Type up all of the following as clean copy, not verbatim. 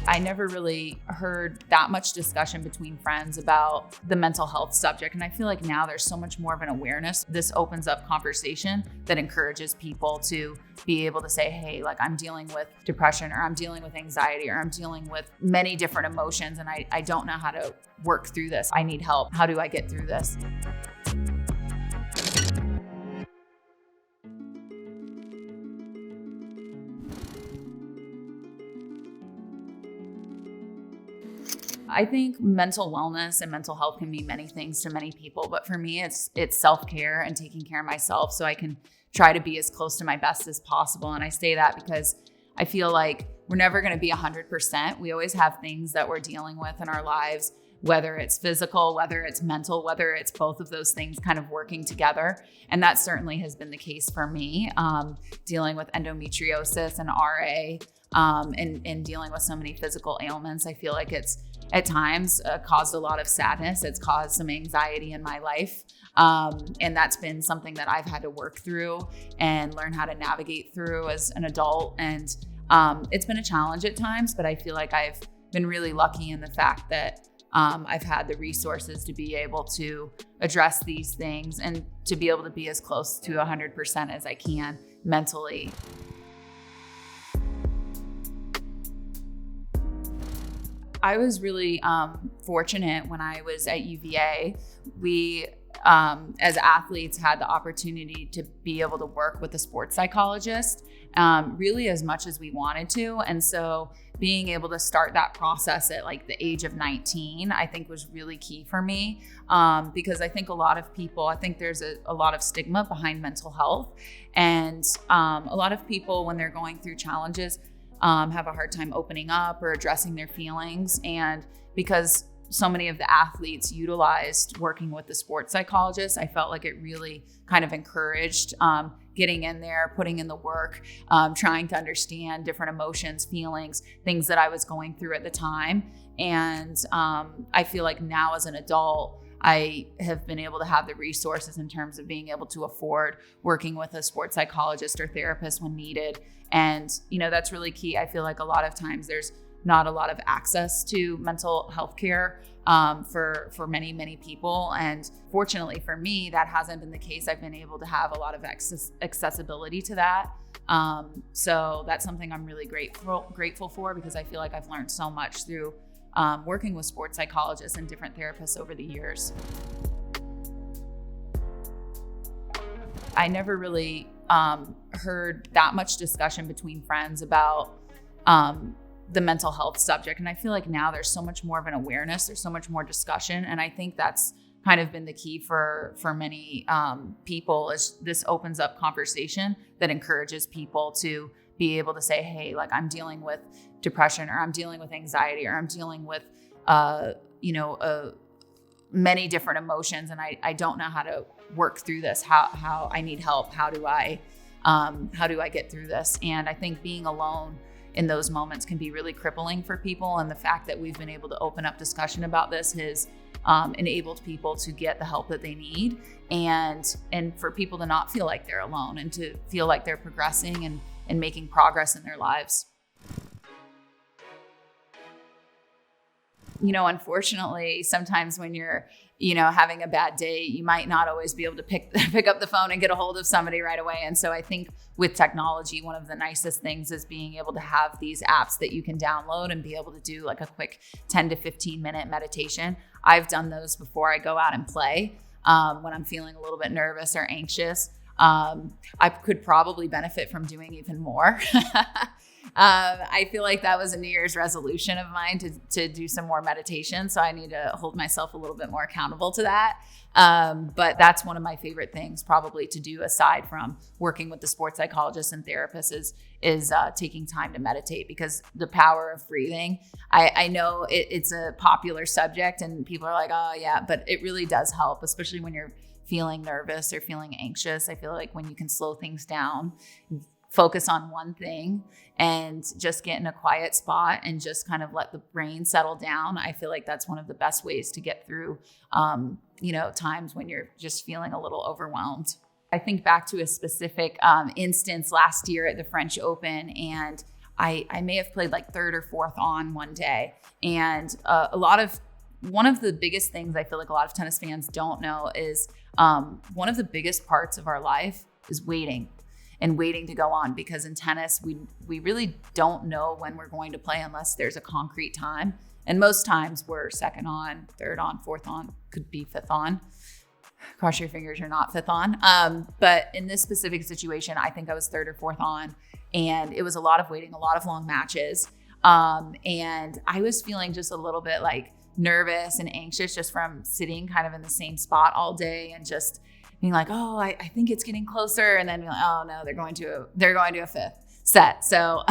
I never really heard that much discussion between friends about the mental health subject. And I feel like now there's so much more of an awareness. This opens up conversation that encourages people to be able to say, hey, like I'm dealing with depression, or I'm dealing with anxiety, or I'm dealing with many different emotions, and I don't know how to work through this. I need help. How do I get through this? I think mental wellness and mental health can mean many things to many people, but for me, it's self-care and taking care of myself so I can try to be as close to my best as possible. And I say that because I feel like we're never going to be 100%. We always have things that we're dealing with in our lives, whether it's physical, whether it's mental, whether it's both of those things kind of working together. And that certainly has been the case for me, dealing with endometriosis and RA, and dealing with so many physical ailments. I feel like it's at times caused a lot of sadness. It's caused some anxiety in my life. And that's been something that I've had to work through and learn how to navigate through as an adult. And it's been a challenge at times, but I feel like I've been really lucky in the fact that I've had the resources to be able to address these things and to be able to be as close to 100% as I can mentally. I was really fortunate when I was at UVA. We, as athletes, had the opportunity to be able to work with a sports psychologist really as much as we wanted to. And so being able to start that process at like the age of 19, I think was really key for me, because I think a lot of people, I think there's a lot of stigma behind mental health. And a lot of people, when they're going through challenges, have a hard time opening up or addressing their feelings. And because so many of the athletes utilized working with the sports psychologist, I felt like it really kind of encouraged getting in there, putting in the work, trying to understand different emotions, feelings, things that I was going through at the time. And I feel like now as an adult, I have been able to have the resources in terms of being able to afford working with a sports psychologist or therapist when needed. And, you know, that's really key. I feel like a lot of times there's not a lot of access to mental health care for many, many people. And fortunately for me, that hasn't been the case. I've been able to have a lot of accessibility to that. So that's something I'm really grateful for, because I feel like I've learned so much through working with sports psychologists and different therapists over the years. I never really heard that much discussion between friends about the mental health subject. And I feel like now there's so much more of an awareness, there's so much more discussion. And I think that's kind of been the key for many people, is this opens up conversation that encourages people to be able to say, hey, like I'm dealing with depression, or I'm dealing with anxiety, or I'm dealing with, many different emotions. And I don't know how to work through this. How I need help. How do I get through this? And I think being alone in those moments can be really crippling for people. And the fact that we've been able to open up discussion about this has enabled people to get the help that they need, and for people to not feel like they're alone, and to feel like they're progressing and making progress in their lives. You know, unfortunately, sometimes when you're, having a bad day, you might not always be able to pick up the phone and get a hold of somebody right away. And so I think with technology, one of the nicest things is being able to have these apps that you can download and be able to do like a quick 10 to 15 minute meditation. I've done those before I go out and play when I'm feeling a little bit nervous or anxious. I could probably benefit from doing even more. I feel like that was a New Year's resolution of mine to do some more meditation. So I need to hold myself a little bit more accountable to that. But that's one of my favorite things probably to do, aside from working with the sports psychologists and therapists, is taking time to meditate, because the power of breathing, I know it's a popular subject and people are like, oh yeah, but it really does help, especially when you're feeling nervous or feeling anxious. I feel like when you can slow things down, focus on one thing and just get in a quiet spot and just kind of let the brain settle down, I feel like that's one of the best ways to get through, times when you're just feeling a little overwhelmed. I think back to a specific instance last year at the French Open, and I may have played like third or fourth on one day. And one of the biggest things I feel like a lot of tennis fans don't know is one of the biggest parts of our life is waiting to go on, because in tennis, we really don't know when we're going to play unless there's a concrete time. And most times we're second on, third on, fourth on, could be fifth on. Cross your fingers you're not fifth on. But in this specific situation, I think I was third or fourth on, and it was a lot of waiting, a lot of long matches. And I was feeling just a little bit like nervous and anxious just from sitting kind of in the same spot all day and just being like, oh, I think it's getting closer. And then being like, oh no, they're going to a fifth set. So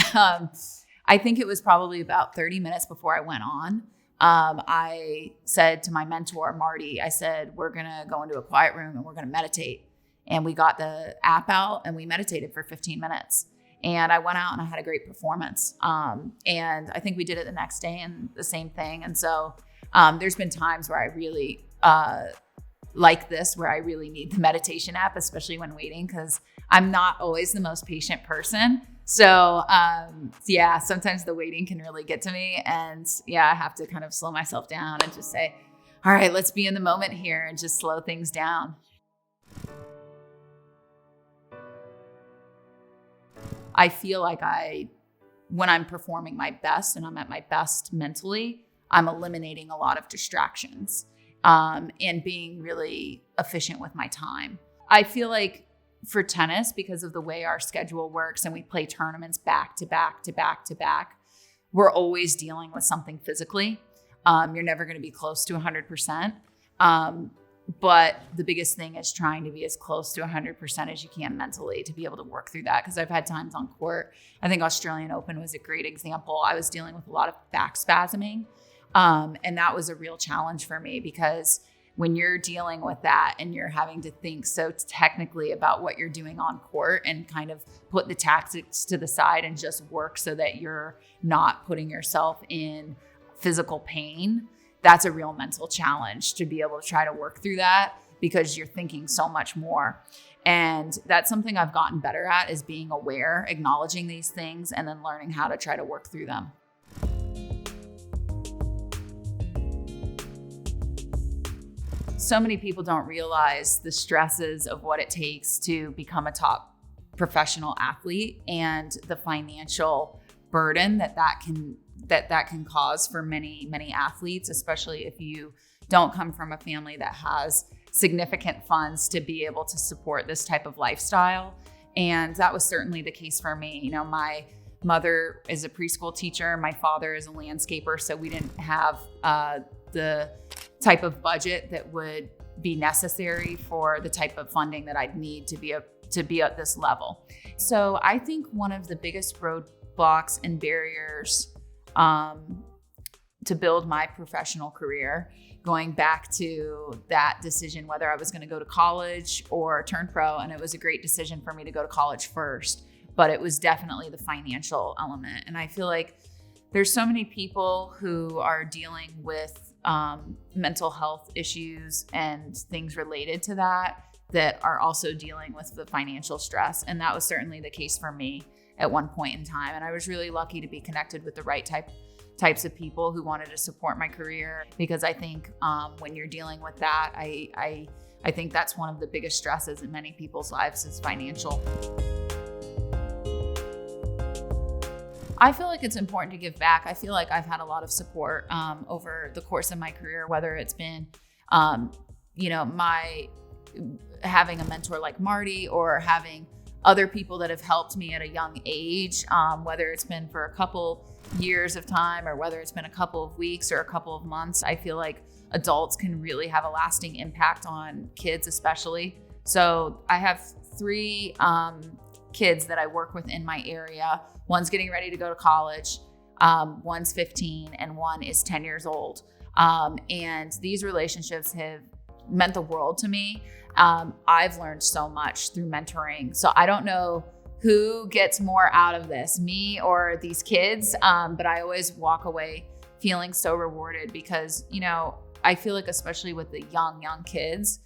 I think it was probably about 30 minutes before I went on. I said to my mentor, Marty, I said, we're going to go into a quiet room and we're going to meditate. And we got the app out and we meditated for 15 minutes. And I went out and I had a great performance. And I think we did it the next day and the same thing. And so there's been times where I really like this, where I really need the meditation app, especially when waiting, because I'm not always the most patient person. So yeah, sometimes the waiting can really get to me. And yeah, I have to kind of slow myself down and just say, all right, let's be in the moment here and just slow things down. I feel like when I'm performing my best and I'm at my best mentally, I'm eliminating a lot of distractions and being really efficient with my time. I feel like for tennis, because of the way our schedule works and we play tournaments back to back to back to back, we're always dealing with something physically. You're never going to be close to 100%. But the biggest thing is trying to be as close to 100% as you can mentally to be able to work through that. Because I've had times on court, I think Australian Open was a great example. I was dealing with a lot of back spasming. And that was a real challenge for me, because when you're dealing with that and you're having to think so technically about what you're doing on court and kind of put the tactics to the side and just work so that you're not putting yourself in physical pain, that's a real mental challenge to be able to try to work through that, because you're thinking so much more. And that's something I've gotten better at, is being aware, acknowledging these things, and then learning how to try to work through them. So many people don't realize the stresses of what it takes to become a top professional athlete and the financial burden that can cause for many, many athletes, especially if you don't come from a family that has significant funds to be able to support this type of lifestyle. And that was certainly the case for me. You know, my mother is a preschool teacher. My father is a landscaper. So we didn't have the type of budget that would be necessary for the type of funding that I'd need to be at this level. So I think one of the biggest roadblocks and barriers to build my professional career, going back to that decision whether I was going to go to college or turn pro, and it was a great decision for me to go to college first, but it was definitely the financial element. And I feel like there's so many people who are dealing with mental health issues and things related to that are also dealing with the financial stress. And that was certainly the case for me at one point in time. And I was really lucky to be connected with the right types of people who wanted to support my career, because I think when you're dealing with that, I think that's one of the biggest stresses in many people's lives is financial. I feel like it's important to give back. I feel like I've had a lot of support over the course of my career, whether it's been, my having a mentor like Marty, or having other people that have helped me at a young age, whether it's been for a couple years of time or whether it's been a couple of weeks or a couple of months. I feel like adults can really have a lasting impact on kids, especially. So I have 3 kids that I work with in my area. One's getting ready to go to college. One's 15 and one is 10 years old. And these relationships have meant the world to me. I've learned so much through mentoring. So I don't know who gets more out of this, me or these kids. But I always walk away feeling so rewarded, because, I feel like especially with the young kids,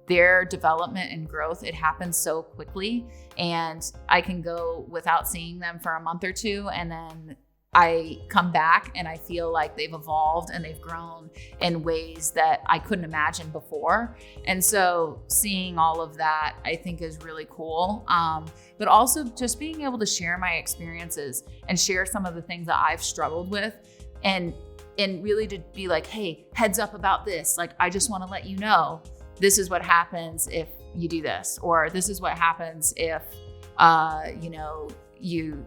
their development and growth, it happens so quickly, and I can go without seeing them for a month or two, and then I come back and I feel like they've evolved and they've grown in ways that I couldn't imagine before. And so seeing all of that, I think, is really cool. But also just being able to share my experiences and share some of the things that I've struggled with, and really to be like, hey, heads up about this. Like, I just want to let you know, this is what happens if you do this, or this is what happens if, you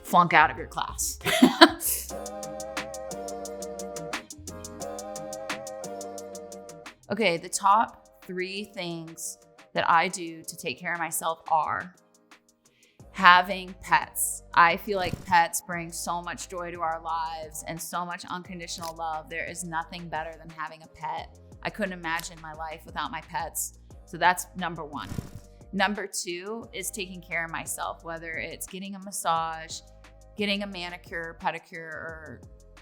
flunk out of your class. Okay, the top 3 things that I do to take care of myself are having pets. I feel like pets bring so much joy to our lives and so much unconditional love. There is nothing better than having a pet. I couldn't imagine my life without my pets. So that's number 1. Number 2 is taking care of myself, whether it's getting a massage, getting a manicure, pedicure, or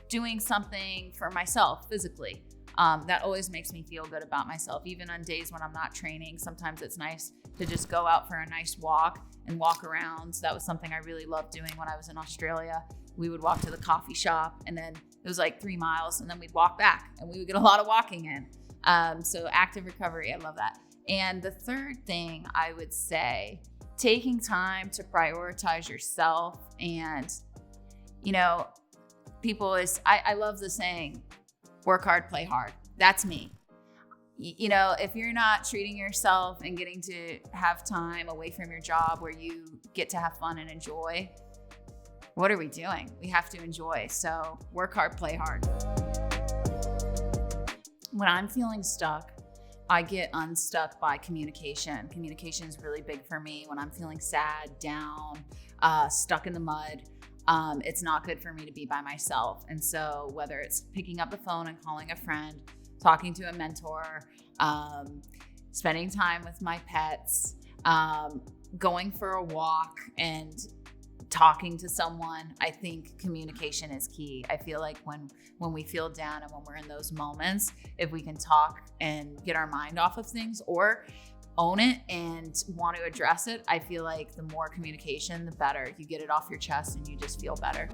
doing something for myself physically. That always makes me feel good about myself. Even on days when I'm not training, sometimes it's nice to just go out for a nice walk and walk around. So that was something I really loved doing when I was in Australia. We would walk to the coffee shop, and then it was like 3 miles, and then we'd walk back, and we would get a lot of walking in. So active recovery, I love that. And the third thing I would say, taking time to prioritize yourself. And, I love the saying, work hard, play hard. That's me. If you're not treating yourself and getting to have time away from your job where you get to have fun and enjoy, what are we doing? We have to enjoy. So work hard, play hard. When I'm feeling stuck, I get unstuck by communication. Communication is really big for me. When I'm feeling sad, down, stuck in the mud, it's not good for me to be by myself. And so whether it's picking up the phone and calling a friend, talking to a mentor, spending time with my pets, going for a walk and talking to someone, I think communication is key. I feel like when we feel down and when we're in those moments, if we can talk and get our mind off of things or own it and want to address it, I feel like the more communication, the better. You get it off your chest and you just feel better.